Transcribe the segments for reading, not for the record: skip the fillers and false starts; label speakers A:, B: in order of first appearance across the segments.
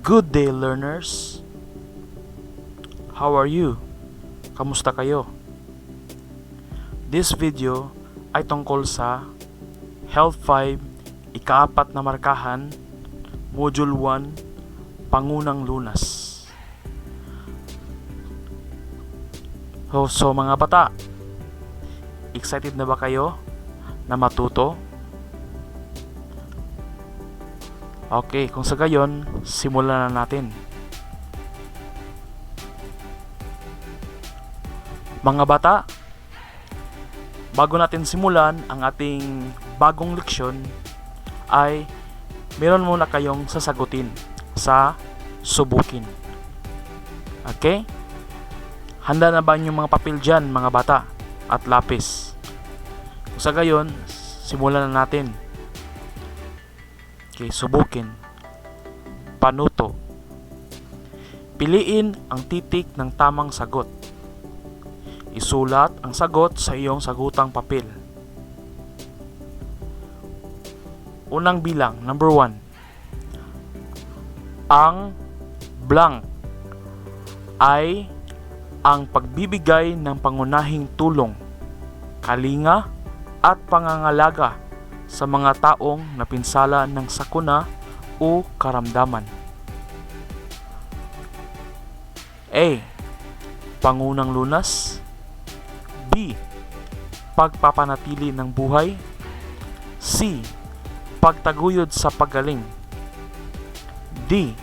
A: Good day, learners! How are you? Kamusta kayo? This video ay tungkol sa Health 5, ika-4 na markahan, Module 1, Pangunang Lunas. So mga bata, excited na ba kayo na matuto? Okay, kung sa gayon, simulan na natin. Mga bata, bago natin simulan ang ating bagong leksyon, ay meron muna kayong sasagutin sa subukin. Okay? Handa na ba yung mga papel dyan, mga bata, at lapis? Kung sa gayon, simulan na natin. Okay, subukin. Panuto. Piliin ang titik ng tamang sagot. Isulat ang sagot sa iyong sagutang papel. Unang bilang, number 1. Ang blank ay ang pagbibigay ng pangunahing tulong, kalinga at pangangalaga sa mga taong napinsala ng sakuna o karamdaman. A. Pangunang lunas. B. Pagpapanatili ng buhay. C. Pagtaguyod sa paggaling. D.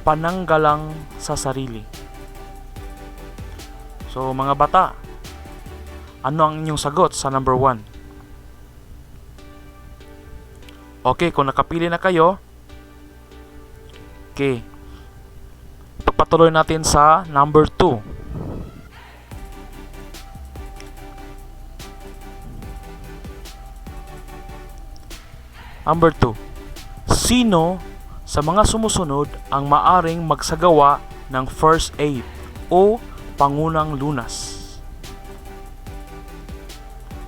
A: Pananggalang sa sarili. So mga bata, ano ang inyong sagot sa number 1? Okay, kung nakapili na kayo, okay, pagpatuloy natin sa number 2. Number 2. Sino sa mga sumusunod ang maaring magsagawa ng first aid o pangunang lunas?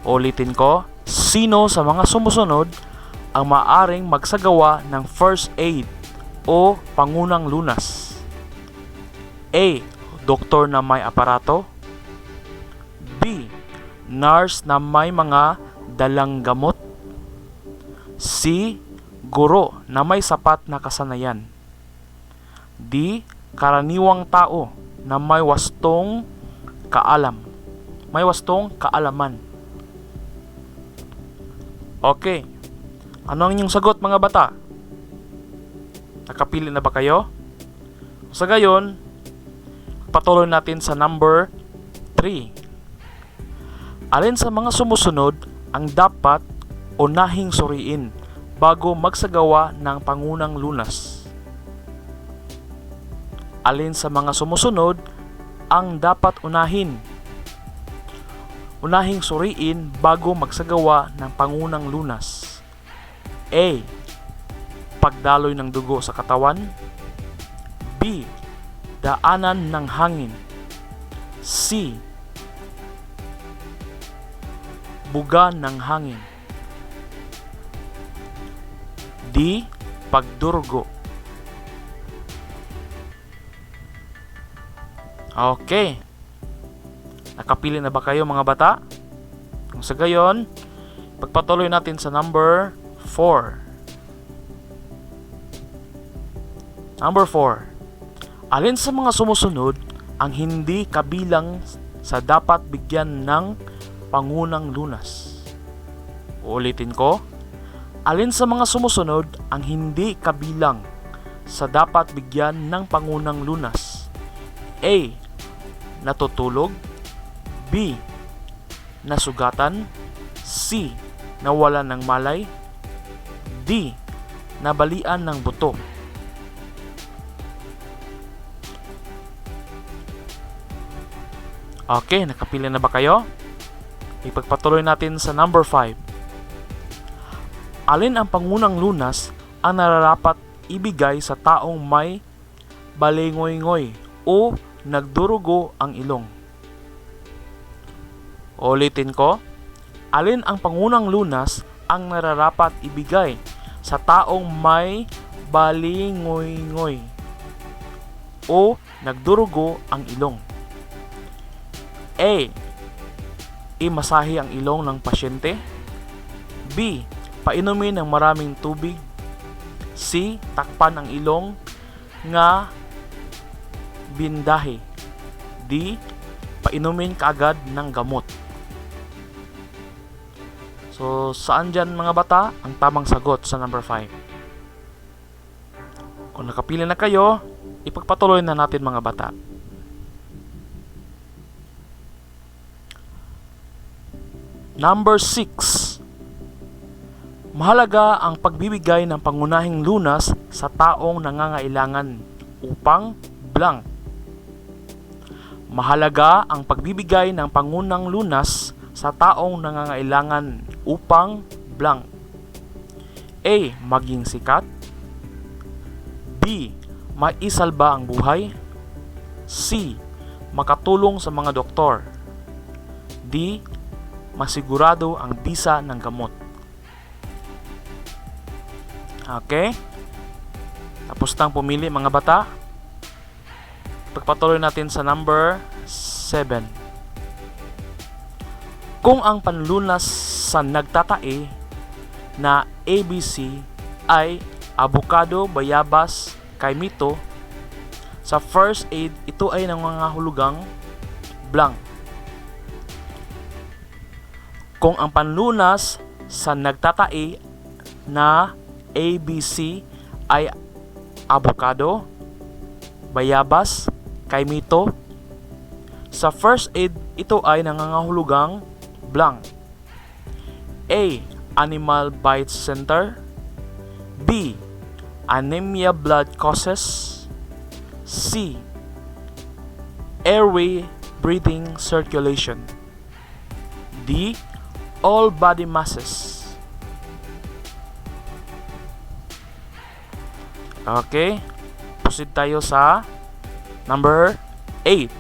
A: Ulitin ko, sino sa mga sumusunod ang maaring magsagawa ng first aid o pangunang lunas? A. Doktor na may aparato. B. Nurse na may mga dalang gamot. C. Guro na may sapat na kasanayan. D. Karaniwang tao na may wastong kaalaman. Okay. Ano ang inyong sagot, mga bata? Nakapili na ba kayo? Sa gayon, patuloy natin sa number 3. Alin sa mga sumusunod ang dapat unahing suriin bago magsagawa ng pangunang lunas? Alin sa mga sumusunod ang dapat unahing suriin bago magsagawa ng pangunang lunas? A. Pagdaloy ng dugo sa katawan. B. Daanan ng hangin. C. Buga ng hangin. D. Pagdurugo. Okay. Nakapili na ba kayo, mga bata? Kung sa gayon, pagpatuloy natin sa number 4. Number 4. Alin sa mga sumusunod ang hindi kabilang sa dapat bigyan ng pangunang lunas? Ulitin ko. Alin sa mga sumusunod ang hindi kabilang sa dapat bigyan ng pangunang lunas? A. Natutulog. B. Nasugatan. C. Nawalan ng malay. D. Nabalian ng buto. Okay, nakapili na ba kayo? Ipagpatuloy natin sa number 5. Alin ang pangunang lunas ang nararapat ibigay sa taong may balingoy-ngoy o nagdurugo ang ilong? Ulitin ko, alin ang pangunang lunas ang nararapat ibigay sa taong may balingoy-ngoy o nagdurugo ang ilong. A. Imasahe ang ilong ng pasyente. B. Painumin ng maraming tubig. C. Takpan ang ilong nga bindahe. D. Painumin kaagad ng gamot. So, saan dyan mga bata ang tamang sagot sa number 5? Kung nakapili na kayo, ipagpatuloy na natin mga bata. Number 6. Mahalaga ang pagbibigay ng pangunahing lunas sa taong nangangailangan upang blank. Mahalaga ang pagbibigay ng pangunang lunas sa taong nangangailangan upang blank. A. Maging sikat. B. Maisalba ang buhay. C. Makatulong sa mga doktor. D. Masigurado ang bisa ng gamot. Okay? Tapos nang pumili mga bata. Pagpatuloy natin sa number 7. Kung ang panlunas sa nagtatae na ABC ay avocado, bayabas, kaimito, sa first aid ito ay nangangahulugang blank. Kung ang panlunas sa nagtatae na ABC ay avocado, bayabas, kaimito, sa first aid ito ay nangangahulugang blank. A. Animal bite center. B. Anemia blood causes. C. Airway breathing circulation. D. All body masses. Okay, proceed tayo sa number 8.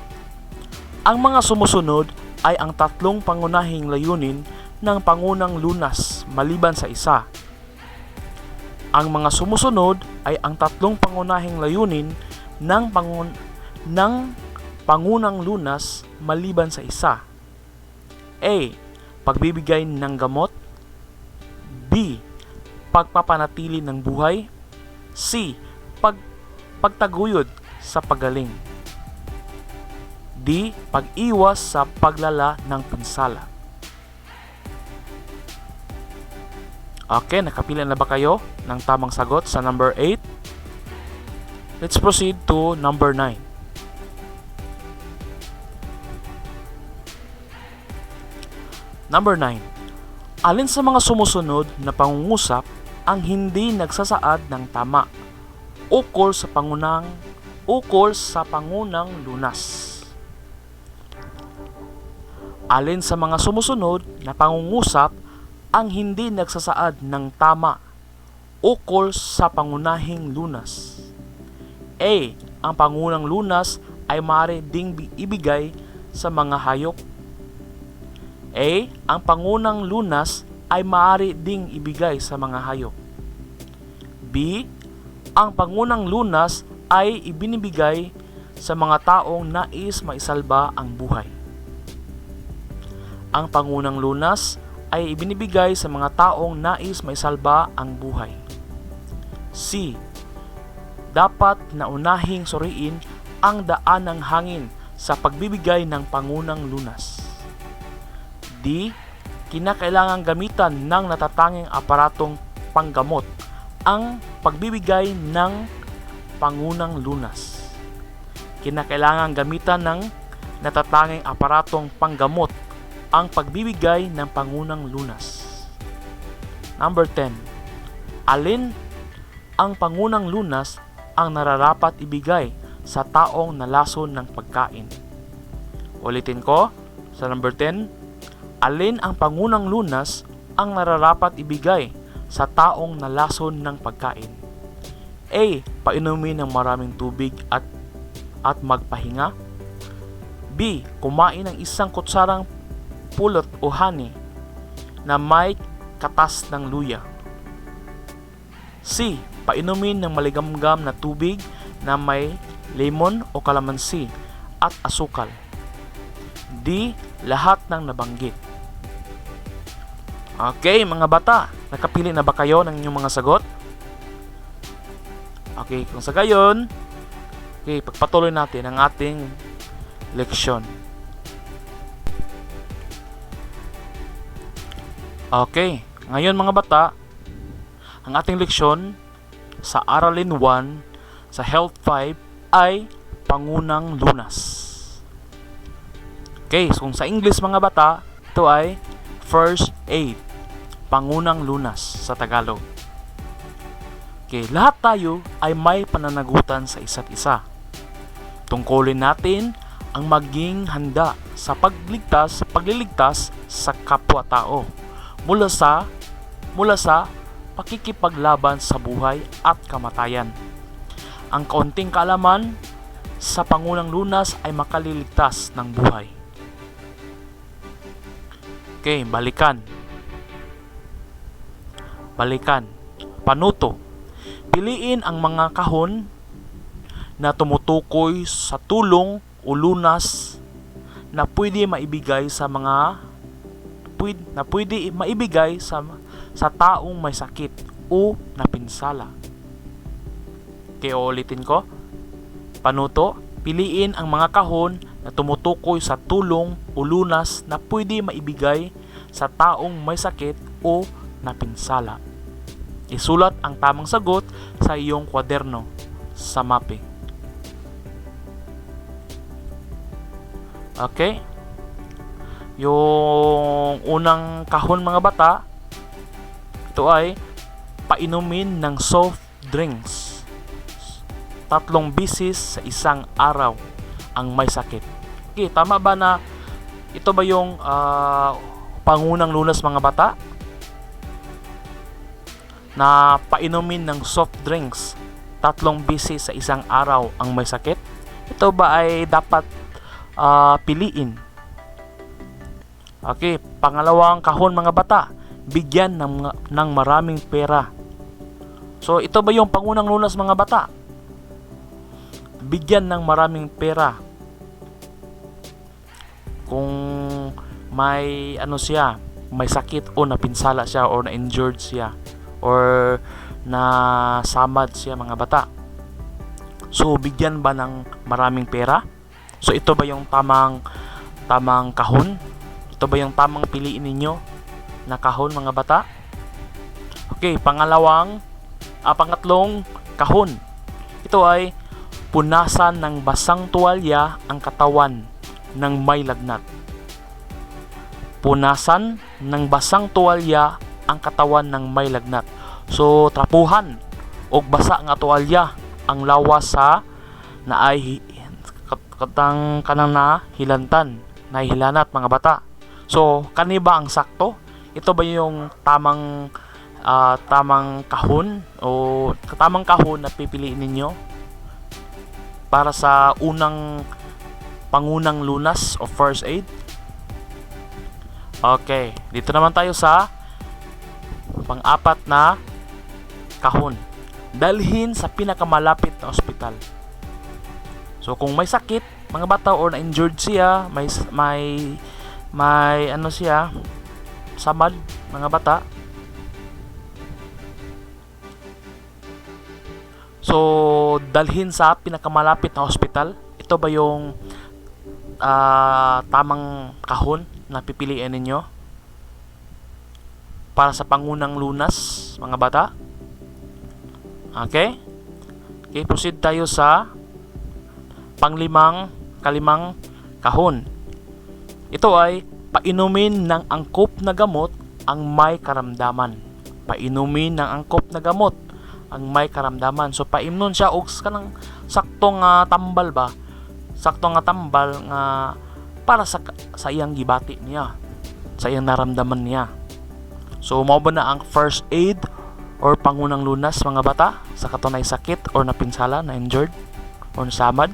A: Ang mga sumusunod ay ang tatlong pangunahing layunin ng pangunang lunas maliban sa isa. Ang mga sumusunod ay ang tatlong pangunahing layunin ng pangunang lunas maliban sa isa. A. Pagbibigay ng gamot. B. Pagpapanatili ng buhay. C. Pagtaguyod sa paggaling. D. Pag-iwas sa paglala ng pinsala. Okay, nakapila na ba kayo ng tamang sagot sa number 8? Let's proceed to number 9. Number 9. Alin sa mga sumusunod na pangungusap ang hindi nagsasaad ng tama ukol sa pangunang lunas? Alin sa mga sumusunod na pangungusap ang hindi nagsasaad ng tama ukol sa pangunahing lunas? A. Ang pangunang lunas ay maaari ding ibigay sa mga hayop. A. Ang pangunang lunas ay maaari ding ibigay sa mga hayop. B. Ang pangunang lunas ay ibinibigay sa mga taong nais maisalba ang buhay. Ang pangunang lunas ay ibinibigay sa mga taong nais maisalba ang buhay. C. Dapat na unahing suriin ang daan ng hangin sa pagbibigay ng pangunang lunas. D. Kinakailangang gamitan ng natatanging aparatong panggamot ang pagbibigay ng pangunang lunas. Kinakailangang gamitan ng natatanging aparatong panggamot ang pagbibigay ng pangunang lunas. Number 10. Alin ang pangunang lunas ang nararapat ibigay sa taong nalason ng pagkain? Ulitin ko, sa number 10. Alin ang pangunang lunas ang nararapat ibigay sa taong nalason ng pagkain? A. Painumin ng maraming tubig at magpahinga. B. Kumain ng isang kutsarang pulot o honey na may katas ng luya. C. Painumin ng maligamgam na tubig na may lemon o kalamansi at asukal. D. Lahat ng nabanggit. Okay, mga bata, nakapili na ba kayo ng inyong mga sagot? Okay, kung sa gayon, okay, pagpatuloy natin ang ating leksyon. Okay, ngayon mga bata, ang ating leksyon sa Aralin 1 sa Health 5 ay Pangunang Lunas. Okay, so kung sa English mga bata, ito ay First Aid, Pangunang Lunas sa Tagalog. Okay, lahat tayo ay may pananagutan sa isa't isa. Tungkulin natin ang maging handa sa pagliligtas sa kapwa-tao mula sa pakikipaglaban sa buhay at kamatayan. Ang kaunting kaalaman sa Pangunang Lunas ay makaliligtas ng buhay. Okay, balikan. Panuto. Piliin ang mga kahon na tumutukoy sa tulong o lunas na pwede maibigay sa taong may sakit o napinsala. Okay, ulitin ko. Panuto, piliin ang mga kahon na tumutukoy sa tulong o lunas na pwede maibigay sa taong may sakit o napinsala. Isulat ang tamang sagot sa iyong kwaderno sa mapping. Okay? Yung unang kahon mga bata, ito ay painumin ng soft drinks 3 beses sa isang araw ang may sakit. Okay, tama ba na ito ba yung Pangunang Lunas mga bata? Na painumin ng soft drinks 3 beses sa isang araw ang may sakit? Ito ba ay dapat piliin? Okay, pangalawang kahon mga bata, bigyan ng maraming pera. So ito ba yung Pangunang Lunas mga bata? Bigyan ng maraming pera. Kung may may sakit o napinsala siya o na-injured siya or nasamad siya mga bata. So bigyan ba ng maraming pera? So ito ba yung tamang kahon? Ito ba yung tamang piliin ninyo na kahon mga bata? Okay, pangatlong kahon. Ito ay punasan ng basang tuwalya ang katawan ng may lagnat. Punasan ng basang tuwalya ang katawan ng may lagnat. So trapuhan og basa nga tuwalya ang lawas sa naay kanang nahilanat mga bata. So kani ba ang sakto? Ito ba yung tamang kahon o tamang kahon na pipiliin ninyo para sa unang Pangunang Lunas o First Aid? Okay, dito naman tayo sa pang-apat na kahon. Dalhin sa pinakamalapit na ospital. So kung may sakit mga bata or na-injured siya, may siya, samad mga bata. So dalhin sa pinakamalapit na ospital. Ito ba yung tamang kahon na pipiliin ninyo para sa Pangunang Lunas mga bata? Okay, proceed tayo sa kalimang kahon. Ito ay painumin ng angkop na gamot ang may karamdaman. Painumin ng angkop na gamot ang may karamdaman. So paimnon siya og kanang saktong tambal ba? Saktong tambal nga para sa iyang gibati niya, sa iyang naramdaman niya. So mao ba na ang first aid or Pangunang Lunas mga bata sa katunay sakit or napinsala, na injured or nasamad?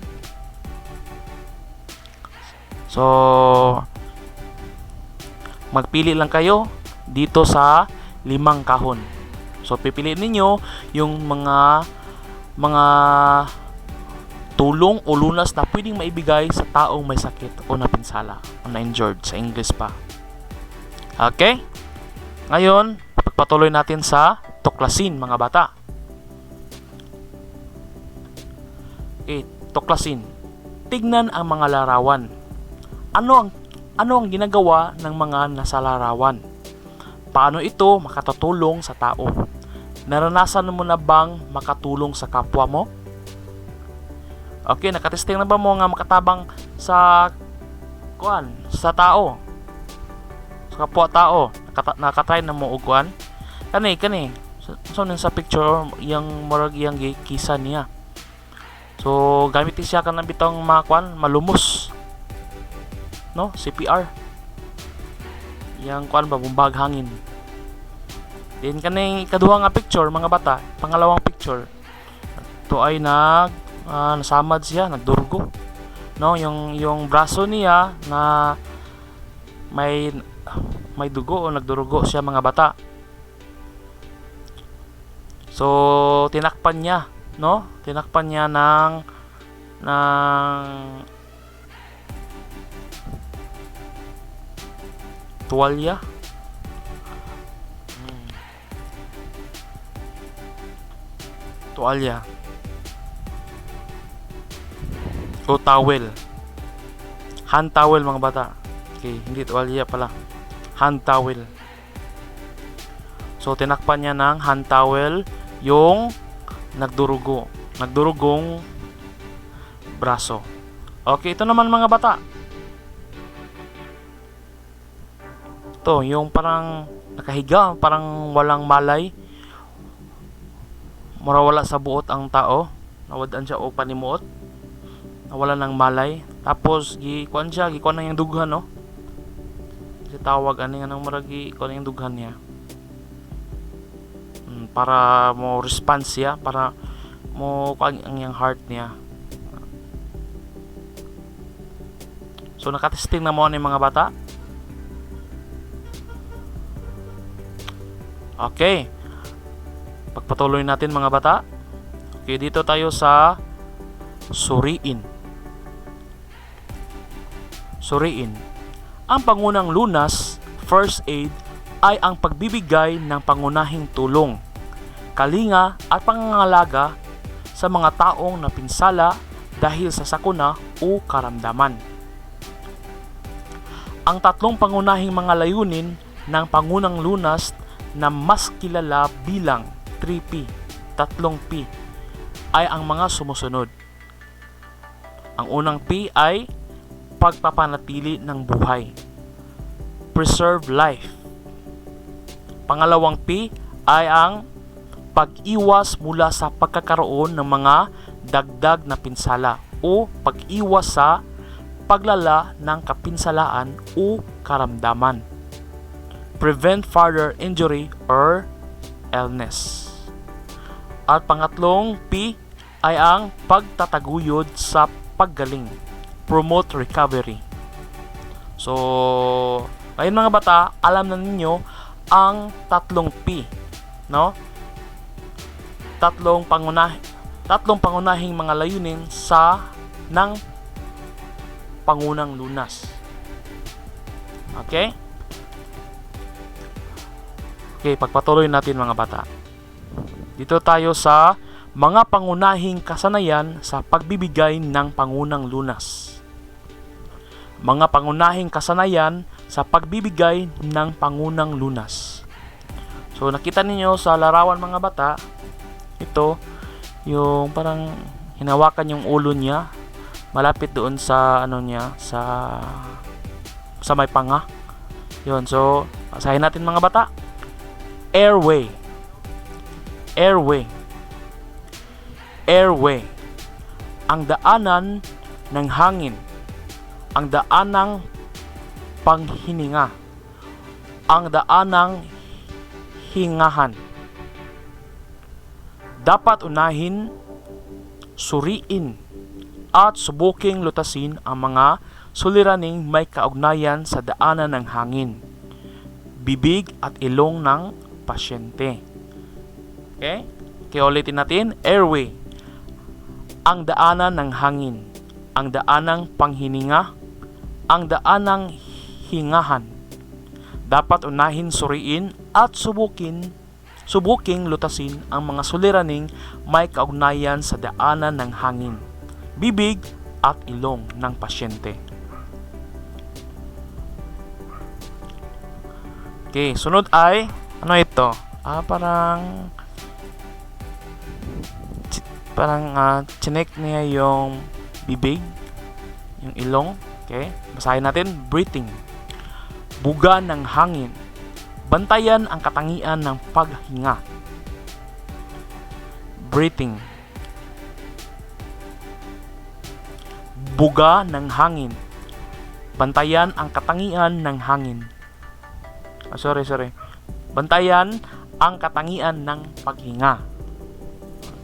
A: So magpili lang kayo dito sa 5 kahon. So pipiliin ninyo yung mga tulong o lunas na pwedeng maibigay sa taong may sakit o napinsala o na-injured sa English pa. Okay? Ngayon, pagpatuloy natin sa tuklasin mga bata. Tuklasin. Tignan ang mga larawan. Ano ang ginagawa ng mga nasa larawan? Paano ito makatutulong sa tao? Naranasan mo na bang makatulong sa kapwa mo? Okay, nakatesting na ba mo nga makatabang sa tao? Sa kapwa tao. Nakatry na mo og Kani. So sa picture yang murag yang kisa niya. So gamit siya kanang bitong malumos. No, CPR. Yang ba bumbag hangin. Then kaning ikaduha nga picture mga bata, pangalawang picture. To ay nasamad siya, nagdurugo. No, yung braso niya na may dugo o nagdurugo siya mga bata. So tinakpan niya, no? Tinakpan niya ng tuwalya. Tuwalya. O towel. Hand towel mga bata. Okay, hindi tuwalya pala. Hand towel. So tinakpan niya ng hand towel yung nagdurugong braso. Okay, ito naman mga bata. Ito, yung parang nakahiga, parang walang malay. Marawala sa buot ang tao. Nawadaan siya o panimuot. Nawala ng malay. Tapos gikuan na yung dughan, no? Tawag ani nga nang maragi ko na yung dughan niya. Para mo response siya, para mo kuan ang yung heart niya. So nakatesting na mo ni mga bata. Okay. Pagpatuloy natin mga bata. Okay, dito tayo sa suriin. Suriin. Ang pangunang lunas, first aid, ay ang pagbibigay ng pangunahing tulong, kalinga at pangangalaga sa mga taong napinsala dahil sa sakuna o karamdaman. Ang tatlong pangunahing mga layunin ng pangunang lunas na mas kilala bilang 3P, tatlong P, ay ang mga sumusunod. Ang unang P ay pagpapanatili ng buhay, preserve life. Pangalawang P ay ang pag-iwas mula sa pagkakaroon ng mga dagdag na pinsala o pag-iwas sa paglala ng kapinsalaan o karamdaman. Prevent further injury or illness. At pangatlong P ay ang pagtataguyod sa paggaling. Promote recovery. So, ngayon mga bata, alam na ninyo ang tatlong P, no? Tatlong pangunahing mga layunin ng pangunang lunas. Okay? Okay, pagpatuloy natin mga bata. Dito tayo sa mga pangunahing kasanayan sa pagbibigay ng pangunang lunas. Mga pangunahing kasanayan sa pagbibigay ng pangunang lunas. So nakita ninyo sa larawan mga bata, ito yung parang hinawakan yung ulo niya malapit doon sa sa may panga. Yun, so basahin natin mga bata. Airway. Airway. Airway. Ang daanan ng hangin. Ang daanang panghininga. Ang daanang hingahan. Dapat unahin, suriin, at subuking lutasin ang mga suliraning may kaugnayan sa daanan ng hangin, bibig at ilong ng pasyente. Okay? Kaya ulitin natin, airway. Ang daanan ng hangin. Ang daanang panghininga. Ang daanang hingahan. Dapat unahin suriin at subuking lutasin ang mga suliraning may kaugnayan sa daanan ng hangin, bibig at ilong ng pasyente. Okay, sunod ay, ano ito? Parang chinek niya yung bibig, yung ilong. Okay, basahin natin, breathing. Buga ng hangin. Bantayan ang katangian ng paghinga. Breathing. Buga ng hangin. Bantayan ang katangian ng hangin. Sorry. Bantayan ang katangian ng paghinga.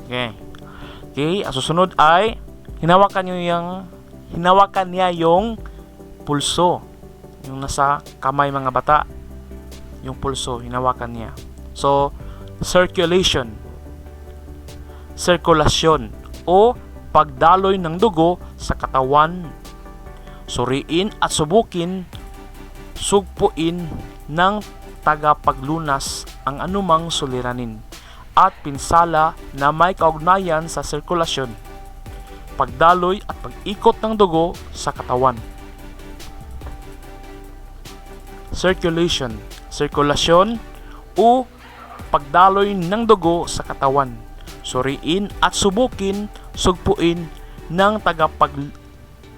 A: Okay. Okay, ang susunod ay hinawakan niya yung pulso. Yung nasa kamay mga bata. Yung pulso, hinawakan niya. So, circulation. Sirkulasyon o pagdaloy ng dugo sa katawan. Suriin at subukin, sugpuin ng tagapaglunas ang anumang suliranin at pinsala na may kaugnayan sa sirkulasyon, pagdaloy at pag-ikot ng dugo sa katawan. Circulation, sirkulasyon o pagdaloy ng dugo sa katawan. Suriin at subukin, sugpuin ng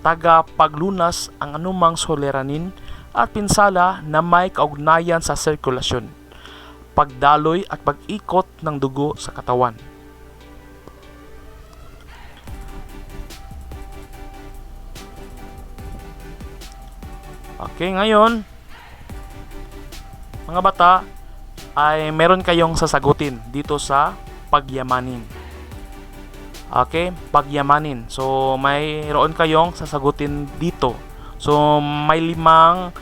A: tagapaglunas ang anumang suliranin at pinsala na may kaugnayan sa sirkulasyon, pagdaloy at pag-ikot ng dugo sa katawan. Okay, ngayon, mga bata, ay meron kayong sasagutin dito sa pagyamanin. Okay, pagyamanin. So, mayroon kayong sasagutin dito. So, may 5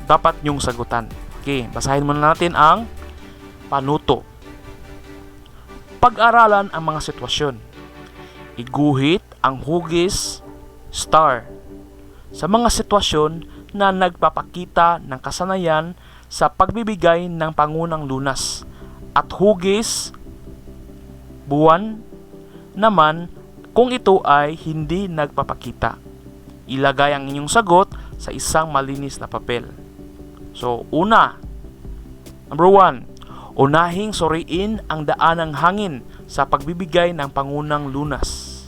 A: dapat nyong sagutan. Okay, basahin muna natin ang panuto. Pag-aralan ang mga sitwasyon. Iguhit ang hugis star sa mga sitwasyon na nagpapakita ng kasanayan sa pagbibigay ng pangunang lunas at hugis buwan naman kung ito ay hindi nagpapakita. Ilagay ang inyong sagot sa isang malinis na papel. So, number 1, unahing suriin ang daan ng hangin sa pagbibigay ng pangunang lunas.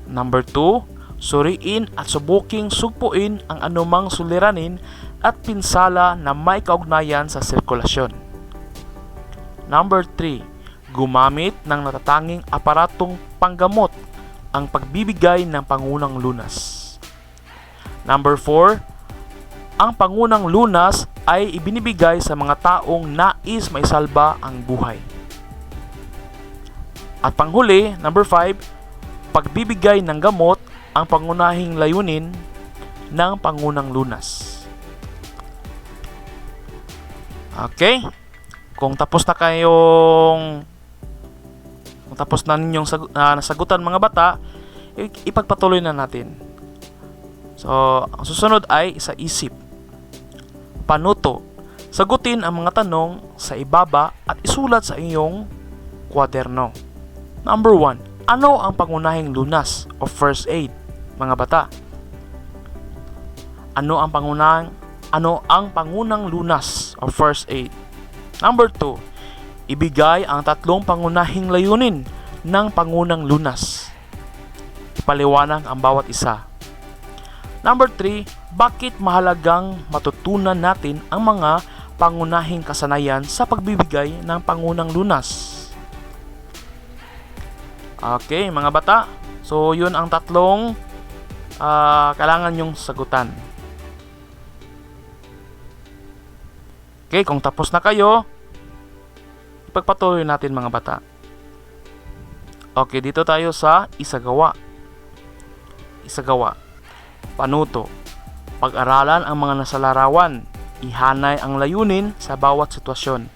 A: Number 2, suriin at subuking sugpuin ang anumang suliranin at pinsala na may kaugnayan sa sirkulasyon. Number 3, gumamit ng natatanging aparatong panggamot ang pagbibigay ng pangunang lunas. Number 4, ang pangunang lunas ay ibinibigay sa mga taong nais maisalba ang buhay. At panghuli, number 5, pagbibigay ng gamot ang pangunahing layunin ng pangunang lunas. Okay? Kung tapos na ninyong nasagutan mga bata, ipagpatuloy na natin. So, ang susunod ay sa isip. Panuto. Sagutin ang mga tanong sa ibaba at isulat sa iyong kwaderno. Number 1. Ano ang pangunahing lunas o first aid, mga bata? Ano ang pangunang lunas o first aid? Number 2. Ibigay ang 3 pangunahing layunin ng pangunang lunas. Ipaliwanag ang bawat isa. Number 3. Bakit mahalagang matutunan natin ang mga pangunahing kasanayan sa pagbibigay ng pangunang lunas? Okay, mga bata. So, yun ang 3 kailangan nyong sagutan. Okay, kung tapos na kayo, ipagpatuloy natin mga bata. Okay, dito tayo sa isagawa. Panuto. Pag-aralan ang mga nasalarawan. ihanay ang layunin sa bawat sitwasyon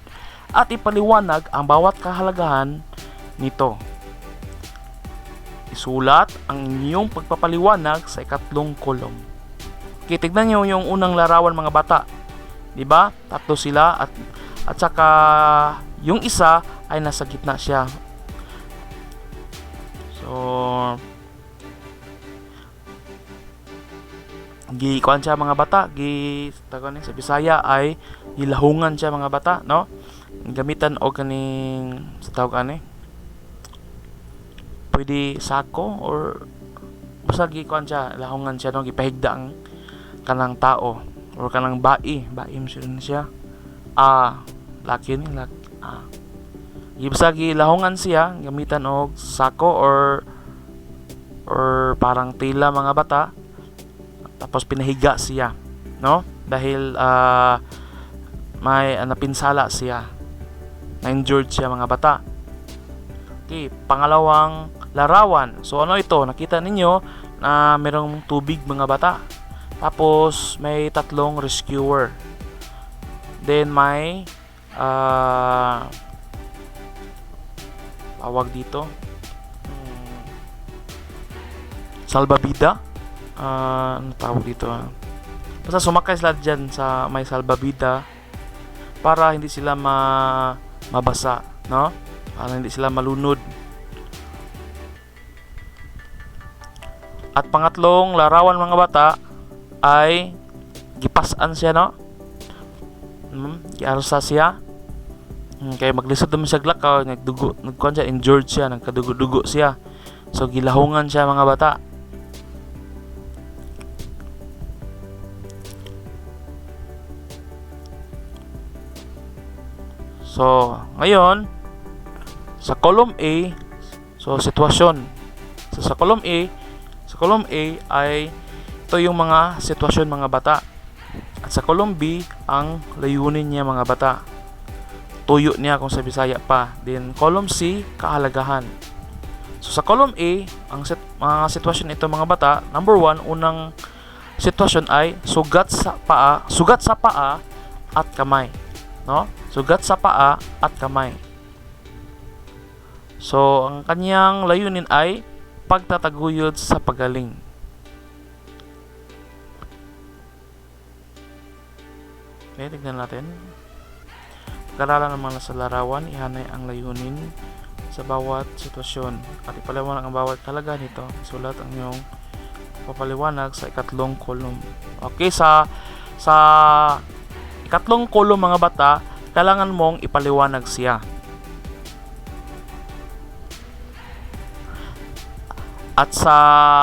A: at ipaliwanag ang bawat kahalagahan nito. Isulat ang inyong pagpapaliwanag sa ikatlong kolom. Okay, tignan nyo yung unang larawan mga bata. Diba? Tatlo sila at saka yung isa ay nasa gitna siya. So, gikuan siya mga bata, sa Bisaya ay gilahungan siya mga bata, no? Gamitan og kaning sa tawag ani. Pwede sako or basta gikuan siya, lahungan siya, no? Gipahigda ang kanang tao or kanang baim siya. Laki ni laki. Basta gilahungan siya gamitan og sako or parang tila mga bata. Tapos pinahiga siya, no? Dahil may napinsala siya. Na-injured siya mga bata. Okay, pangalawang larawan. So ano ito? Nakita ninyo na merong tubig mga bata. Tapos may tatlong rescuer. Then may tawag dito salbabida. Ano tawag dito? Basta sumakay sila dyan sa may salbabida para hindi sila mabasa, no? Para hindi sila malunod. At pangatlong larawan mga bata ay gipasan siya, no? Giarsa siya. Kaya maglisod naman siya glakaw, nagkuhan siya, injured siya, nagkadugo-dugo siya. So gilahungan siya mga bata. So, ngayon, sa column A, so sitwasyon. So, sa column A ay ito yung mga sitwasyon mga bata. At sa column B, ang layunin niya mga bata. Tuyo niya kung sa Bisaya pa. Then, column C, kahalagahan. So, sa column A, ang mga sitwasyon ito mga bata, number 1, unang sitwasyon ay sugat sa paa at kamay. No? Sugat sa paa at kamay. So, ang kanyang layunin ay pagtataguyod sa pagaling. Okay, tignan natin. Pag-aralan ng mga nasa larawan, ihanay ang layunin sa bawat sitwasyon at ipaliwanag ang bawat kahalaga nito. Isulat ang iyong papaliwanag sa ikatlong kolom. Okay, sa ikatlong kolom mga bata, kailangan mong ipaliwanag siya. At sa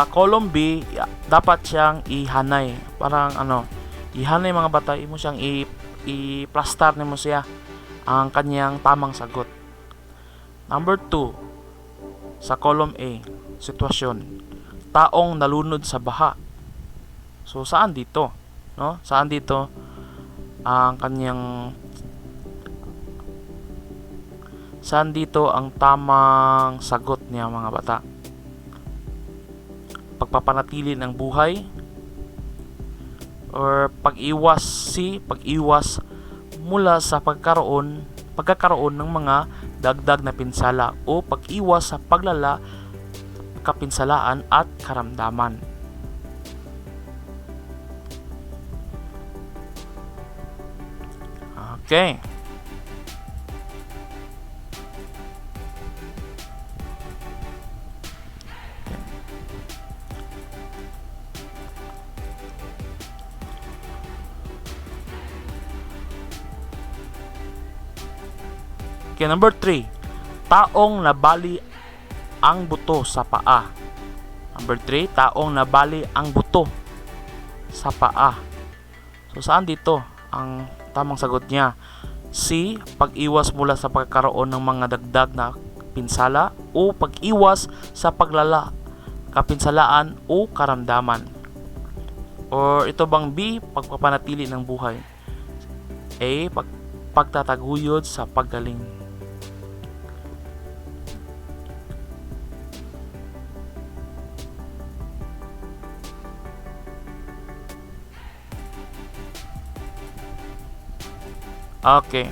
A: column B, dapat siyang ihanay. Parang ihanay mga bata, imo siyang i-plaster nimo siya ang kanyang tamang sagot. Number 2, sa column A, sitwasyon. Taong nalunod sa baha. So saan dito? No? Saan dito ang kanyang saan dito ang tamang sagot niya mga bata? Pagpapanatili ng buhay or pag-iwas mula sa pagkakaroon ng mga dagdag na pinsala o pag-iwas sa kapinsalaan at karamdaman. Okay. Okay, number 3. Taong nabali ang buto sa paa. Number 3, taong nabali ang buto sa paa. So, saan dito ang tamang sagot niya? C, pag-iwas mula sa pagkakaroon ng mga dagdag na pinsala o pag-iwas sa kapinsalaan o karamdaman. Or ito bang B, pagpapanatili ng buhay? A, pagtataguyod sa paggaling. Okay.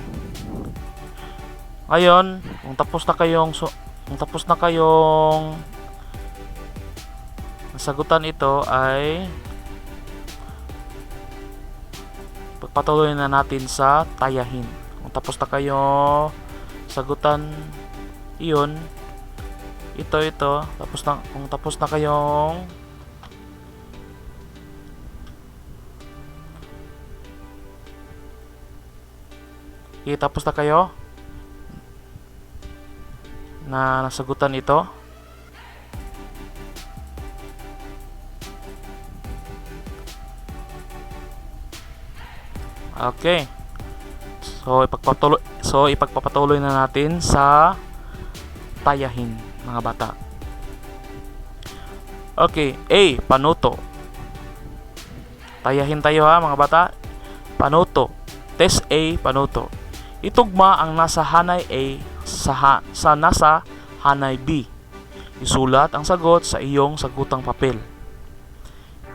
A: Ngayon, kung tapos na kayong nasagutan ito, ay pagpatuloy na natin sa tayahin. Kung tapos na kayo sagutan iyon, ito, kung tapos na kayong tapos na kayo na nasagutan ito, okay. So ipagpapatuloy na natin sa tayahin, mga bata. Okay, A, panuto. Tayahin tayo ha, mga bata. Panuto. Test A, panuto. Itugma ang nasa hanay A sa nasa hanay B. Isulat ang sagot sa iyong sagutang papel.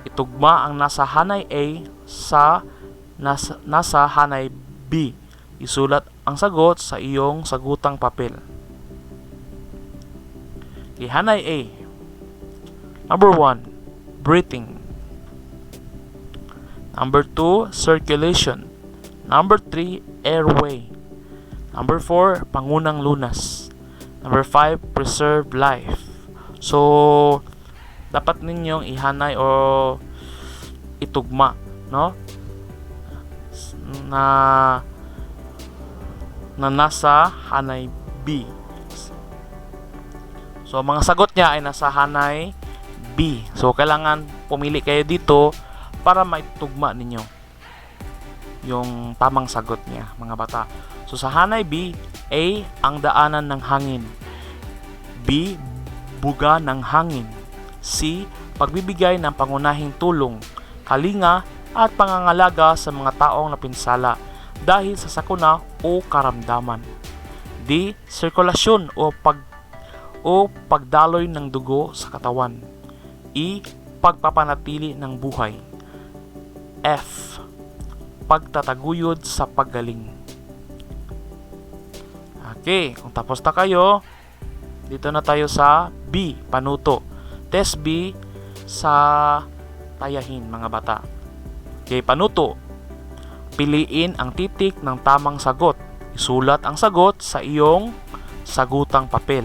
A: Itugma ang nasa hanay A sa nasa hanay B. Isulat ang sagot sa iyong sagutang papel. Okay, hanay A. Number 1, breathing. Number 2, circulation. Number 3, airway. Number 4, pangunang lunas. Number 5, preserve life. So, dapat ninyong ihanay o itugma, no? Na nasa hanay B. So, mga sagot niya ay nasa hanay B. So, kailangan pumili kayo dito para maitugma ninyo yung tamang sagot niya, mga bata. So, sa hanay B, A, ang daanan ng hangin. B, buga ng hangin. C, pagbibigay ng pangunahing tulong, kalinga at pangangalaga sa mga taong napinsala dahil sa sakuna o karamdaman. D, sirkulasyon o pagdaloy ng dugo sa katawan. E, pagpapanatili ng buhay. F, pagtataguyod sa paggaling. Okay, kung tapos na kayo, dito na tayo sa B, panuto. Test B sa tayahin, mga bata. Okay, panuto. Piliin ang titik ng tamang sagot. Isulat ang sagot sa iyong sagutang papel.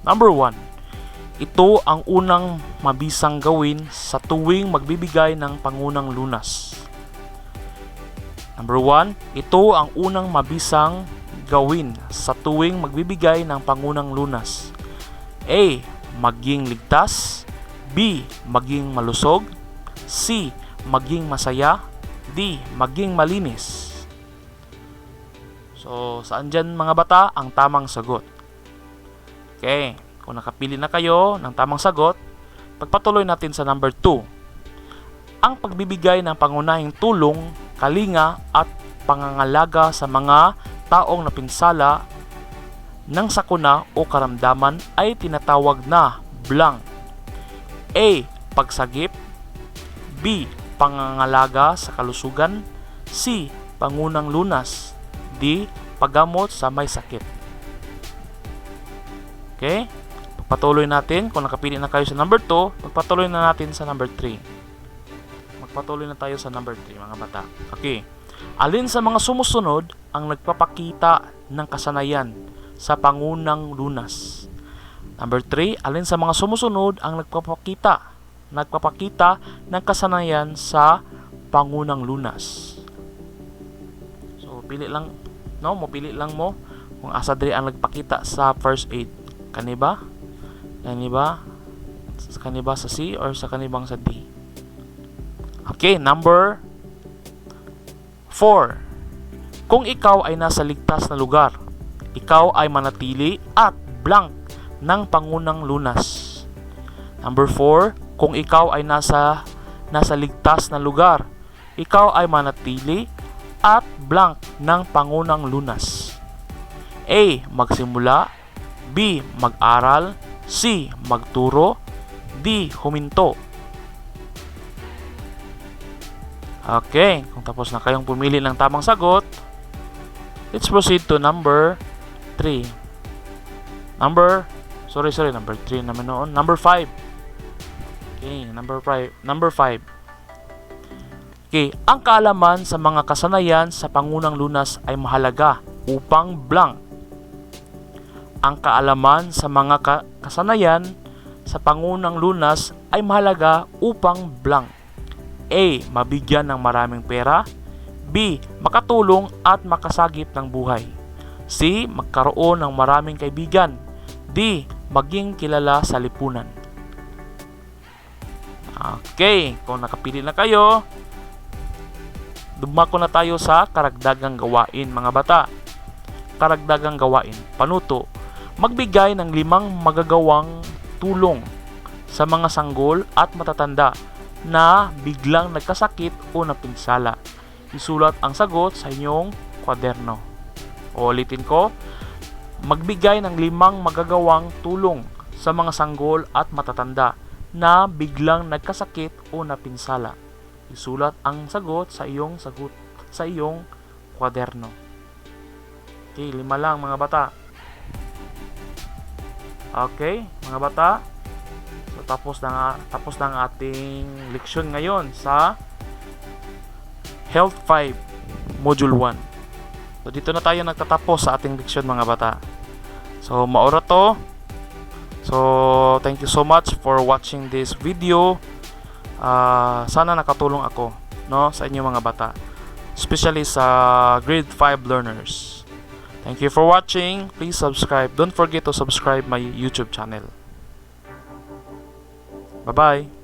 A: Number 1. Ito ang unang mabisang gawin sa tuwing magbibigay ng pangunang lunas. Number 1. Ito ang unang mabisang gawin sa tuwing magbibigay ng pangunang lunas. A. Maging ligtas. B. Maging malusog. C. Maging masaya. D. Maging malinis. So, saan dyan, mga bata, ang tamang sagot? Okay, kung nakapili na kayo ng tamang sagot, pagpatuloy natin sa number 2. Ang pagbibigay ng pangunahing tulong, kalinga at pangangalaga sa mga taong napinsala ng sakuna o karamdaman ay tinatawag na blank. A. Pagsagip. B. Pangangalaga sa kalusugan. C. Pangunang lunas. D. Paggamot sa may sakit. Okay? Pagpatuloy natin. Kung nakapili na kayo sa number 2, magpatuloy na natin sa number 3. Magpatuloy na tayo sa number 3, mga bata. Okay. Alin sa mga sumusunod ang nagpapakita ng kasanayan sa pangunang lunas? Number 3, alin sa mga sumusunod ang nagpapakita ng kasanayan sa pangunang lunas? So, pili lang, no? Mopili lang mo kung asa diri ang nagpakita sa first aid. Kaniba? Kaniba sa C or sa kanibang sa D? Okay, number 4. Kung ikaw ay nasa ligtas na lugar, ikaw ay manatili at blank ng pangunang lunas. Number 4. Kung ikaw ay nasa ligtas na lugar, ikaw ay manatili at blank ng pangunang lunas. A. Magsimula. B. Mag-aral. C. Magturo. D. Huminto. Okay, kung tapos na kayong pumili ng tamang sagot, Let's proceed to number 3. Number 3 naman noon. Number 5. Okay, number 5. Okay, ang kaalaman sa mga kasanayan sa pangunang lunas ay mahalaga upang blank. Ang kaalaman sa mga kasanayan sa pangunang lunas ay mahalaga upang blank. A. Mabigyan ng maraming pera. B. Makatulong at makasagip ng buhay. C. Magkaroon ng maraming kaibigan. D. Maging kilala sa lipunan. Okay, kung nakapili na kayo, dumako na tayo sa karagdagang gawain mga bata. Karagdagang gawain, panuto. Magbigay ng 5 magagawang tulong sa mga sanggol at matatanda na biglang nagkasakit o napinsala. Isulat ang sagot sa inyong kwaderno. Ulitin ko, magbigay ng 5 magagawang tulong sa mga sanggol at matatanda na biglang nagkasakit o napinsala. Isulat ang sagot sa iyong kwaderno. Okay, 5 lang mga bata. Okay, mga bata. So tapos na ang ating leksyon ngayon sa Health 5 Module 1. So dito na tayo nagtatapos sa ating leksyon mga bata. So maura to. So thank you so much for watching this video. Sana nakatulong ako sa inyo mga bata, especially sa grade 5 learners. Thank you for watching. Please subscribe. Don't forget to subscribe my YouTube channel. Bye-bye.